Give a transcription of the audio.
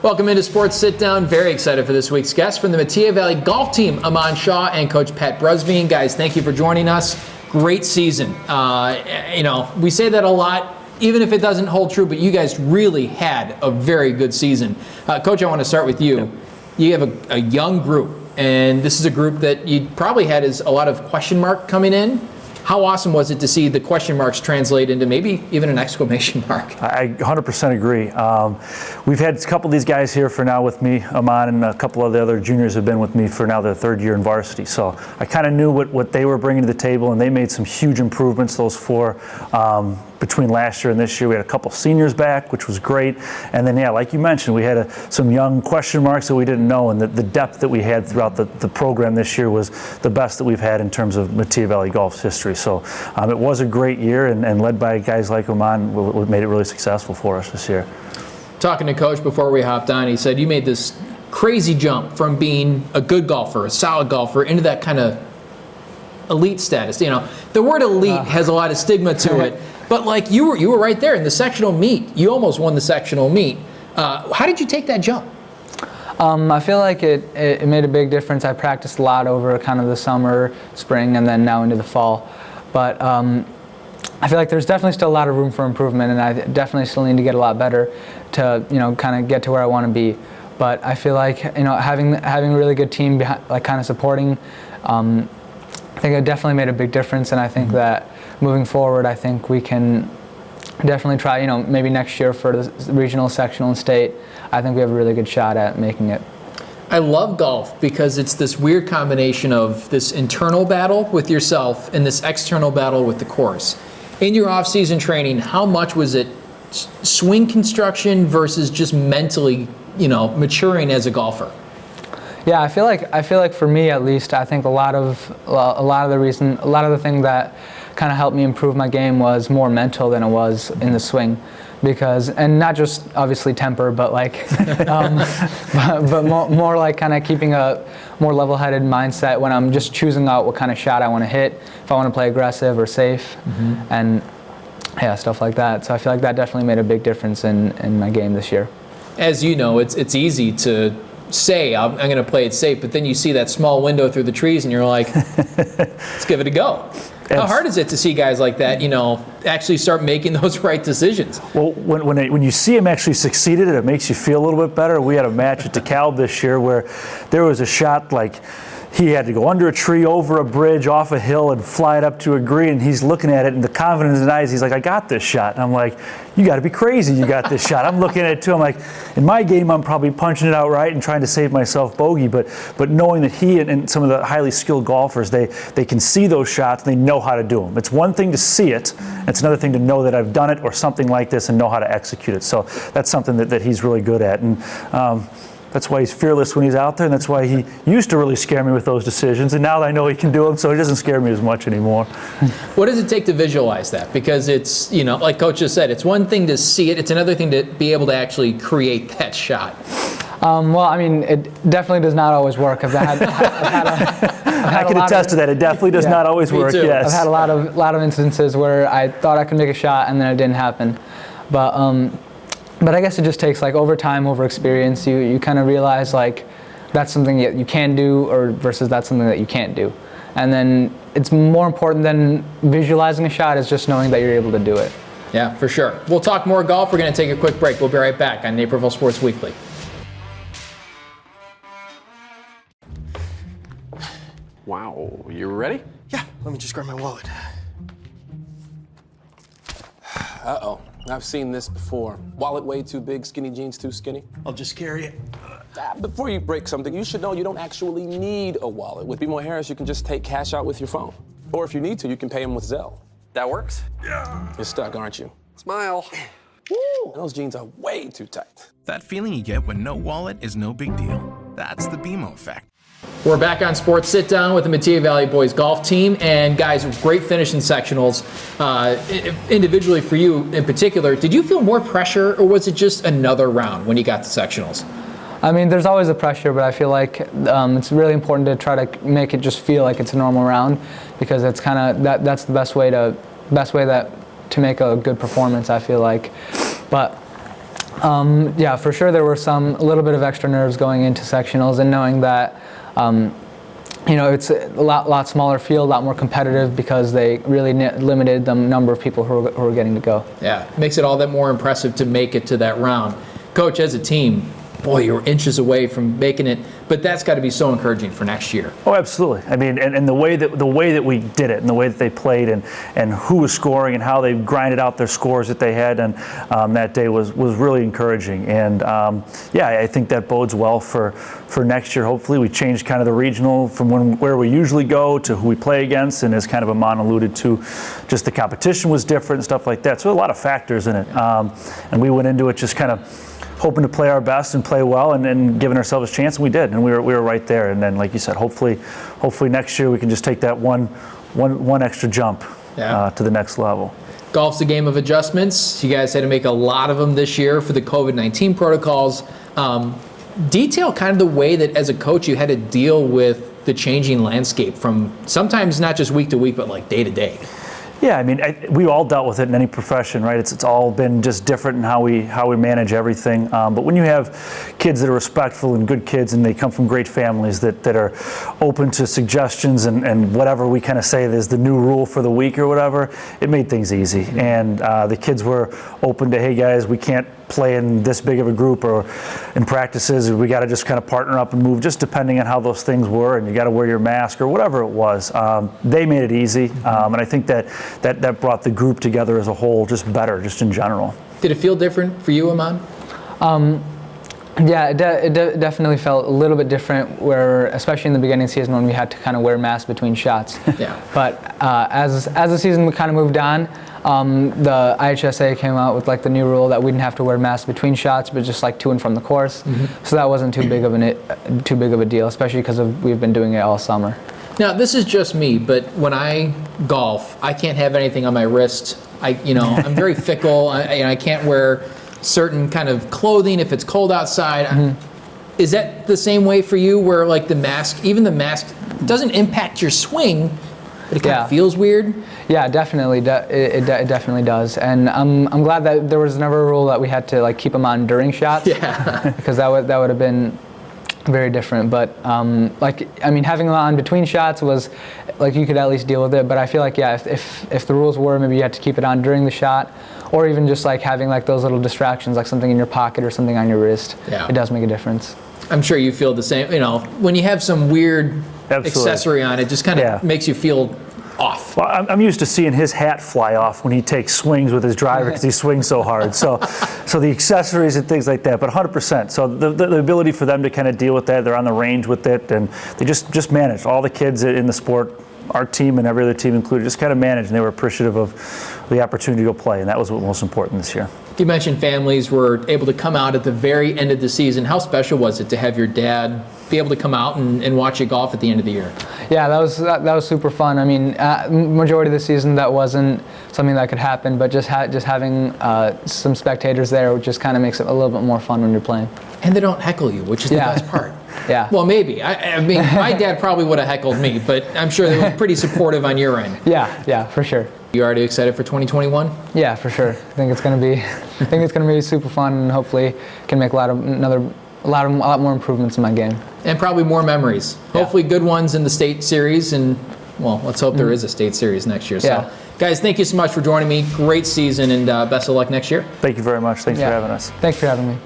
Welcome into Sports Sit-Down. Very excited for this week's guest from the Metea Valley golf team, Aman Shah and Coach Pat Brusveen. Guys, thank you for joining us. Great season. We say that a lot, even if it doesn't hold true, but you guys really had a very good season. Coach, I want to start with you. You have a young group, and this is a group that you probably had a lot of question mark coming in. How awesome was it to see the question marks translate into maybe even an exclamation mark? I 100% agree. We've had a couple of these guys here for now with me, Aman, and a couple of the other juniors have been with me for now their third year in varsity. So I kind of knew what they were bringing to the table, and they made some huge improvements, those four, between last year and this year. We had a couple seniors back, which was great. And then, like you mentioned, we had some young question marks that we didn't know, and the depth that we had throughout the program this year was the best that we've had in terms of Metea Valley golf's history. So it was a great year, and led by guys like Aman, made it really successful for us this year. Talking to Coach before we hopped on, he said you made this crazy jump from being a good golfer, a solid golfer, into that kind of elite status. The word elite has a lot of stigma to it, but like you were right there in the sectional meet. You almost won the sectional meet. How did you take that jump? I feel like it made a big difference. I practiced a lot over kind of the summer, spring, and then now into the fall. But I feel like there's definitely still a lot of room for improvement, and I definitely still need to get a lot better to kind of get to where I want to be. But I feel like having a really good team behind, like kind of supporting, I think it definitely made a big difference. And I think that moving forward, I think we can definitely try, maybe next year for the regional, sectional, and state. I think we have a really good shot at making it. I love golf because it's this weird combination of this internal battle with yourself and this external battle with the course. In your off-season training, how much was it swing construction versus just mentally, maturing as a golfer? Yeah, I feel like for me at least, I think a lot of the thing that kind of helped me improve my game was more mental than it was in the swing. And not just obviously temper, but like, but more like kind of keeping a more level-headed mindset when I'm just choosing out what kind of shot I want to hit, if I want to play aggressive or safe, and stuff like that. So I feel like that definitely made a big difference in my game this year. As you know, it's easy to say I'm going to play it safe, but then you see that small window through the trees, and you're like, let's give it a go. How hard is it to see guys like that, actually start making those right decisions? Well, when you see him actually succeeded, it makes you feel a little bit better. We had a match at DeKalb this year where there was a shot like he had to go under a tree, over a bridge, off a hill, and fly it up to a green. And he's looking at it, and the confidence in his eyes, he's like, I got this shot. And I'm like, you got to be crazy, you got this shot. I'm looking at it too. I'm like, in my game, I'm probably punching it out right and trying to save myself bogey. But knowing that he and some of the highly skilled golfers, they can see those shots and they know how to do them. It's one thing to see it. It's another thing to know that I've done it or something like this and know how to execute it. So that's something that he's really good at. And that's why he's fearless when he's out there, and that's why he used to really scare me with those decisions, and now that I know he can do them, so he doesn't scare me as much anymore. What does it take to visualize that? Because it's, like Coach just said, it's one thing to see it, it's another thing to be able to actually create that shot. Well, I mean, it definitely does not always work. I can attest to that. It definitely does not always work. Yes. I've had a lot of instances where I thought I could make a shot and then it didn't happen. But I guess it just takes over time, over experience, you kind of realize that's something that you can do or versus that's something that you can't do. And then it's more important than visualizing a shot is just knowing that you're able to do it. Yeah, for sure. We'll talk more golf. We're going to take a quick break. We'll be right back on Naperville Sports Weekly. Wow, you ready? Yeah, let me just grab my wallet. Uh-oh, I've seen this before. Wallet way too big, skinny jeans too skinny. I'll just carry it. Before you break something, you should know you don't actually need a wallet. With BMO Harris, you can just take cash out with your phone. Or if you need to, you can pay them with Zelle. That works? Yeah. You're stuck, aren't you? Smile. Woo, those jeans are way too tight. That feeling you get when no wallet is no big deal. That's the BMO effect. We're back on Sports Sit-Down with the Metea Valley boys golf team. And guys, great finish in sectionals. Individually for you in particular, did you feel more pressure or was it just another round when you got to sectionals? I mean, there's always a pressure, but I feel like it's really important to try to make it just feel like it's a normal round because it's kind of that's the best way to make a good performance, I feel like. But Yeah, for sure there were a little bit of extra nerves going into sectionals and knowing that, it's a lot smaller field, a lot more competitive because they really limited the number of people who were getting to go. Yeah, makes it all that more impressive to make it to that round. Coach, as a team, boy, you were inches away from making it, but that's got to be so encouraging for next year. Oh, absolutely. I mean, and the way that we did it, and the way that they played, and who was scoring, and how they grinded out their scores that they had, and that day was really encouraging. And I think that bodes well for next year. Hopefully, we changed kind of the regional from where we usually go to who we play against, and as kind of Aman alluded to, just the competition was different and stuff like that. So a lot of factors in it, and we went into it just kind of hoping to play our best and play well and giving ourselves a chance, and we did, and we were right there. And then, like you said, hopefully next year we can just take that one extra jump to the next level. Golf's a game of adjustments. You guys had to make a lot of them this year for the COVID-19 protocols. Detail kind of the way that as a coach you had to deal with the changing landscape from sometimes not just week to week, but like day to day. Yeah, I mean, we all dealt with it in any profession, right? It's all been just different in how we manage everything. But when you have kids that are respectful and good kids, and they come from great families that are open to suggestions and whatever we kind of say is the new rule for the week or whatever, it made things easy. And the kids were open to, hey guys, we can't play in this big of a group or in practices, we got to just kind of partner up and move, just depending on how those things were, and you got to wear your mask or whatever it was. They made it easy, and I think that brought the group together as a whole just better, just in general. Did it feel different for you, Aman? Yeah, it definitely felt a little bit different, where especially in the beginning of the season when we had to kind of wear masks between shots. Yeah. But as the season kind of moved on, the IHSA came out with like the new rule that we didn't have to wear masks between shots, but just like to and from the course. Mm-hmm. So that wasn't too big of a deal, especially because we've been doing it all summer. Now, this is just me, but when I golf, I can't have anything on my wrist. I'm very fickle. I can't wear certain kind of clothing if it's cold outside. Mm-hmm. Is that the same way for you, where like even the mask doesn't impact your swing, but it kind of feels weird? Yeah, definitely. It definitely does. And I'm glad that there was never a rule that we had to like keep them on during shots. Yeah. Because that would have been very different. But having them on between shots was like you could at least deal with it. But I feel like if the rules were maybe you had to keep it on during the shot, or even just like having like those little distractions, like something in your pocket or something on your wrist, it does make a difference. I'm sure you feel the same. When you have some weird accessory on, it just kind of makes you feel off. Well, I'm used to seeing his hat fly off when he takes swings with his driver because he swings so hard. So the accessories and things like that, but 100%. So the ability for them to kind of deal with that, they're on the range with it, and they just manage. All the kids in the sport, our team and every other team included, just kind of managed, and they were appreciative of the opportunity to go play, and that was what was most important this year. You mentioned families were able to come out at the very end of the season. How special was it to have your dad be able to come out and watch you golf at the end of the year? Yeah, that was super fun. I mean, majority of the season that wasn't something that could happen, but just having some spectators there just kind of makes it a little bit more fun when you're playing. And they don't heckle you, which is the best part. Yeah. Well, maybe. I mean, my dad probably would have heckled me, but I'm sure they were pretty supportive on your end. Yeah, for sure. You already excited for 2021? Yeah, for sure. I think it's gonna be super fun, and hopefully can make a lot more improvements in my game. And probably more memories. Yeah. Hopefully good ones in the state series, and well, let's hope there is a state series next year. Yeah. So, guys, thank you so much for joining me. Great season, and best of luck next year. Thank you very much. Thanks for having us. Thanks for having me.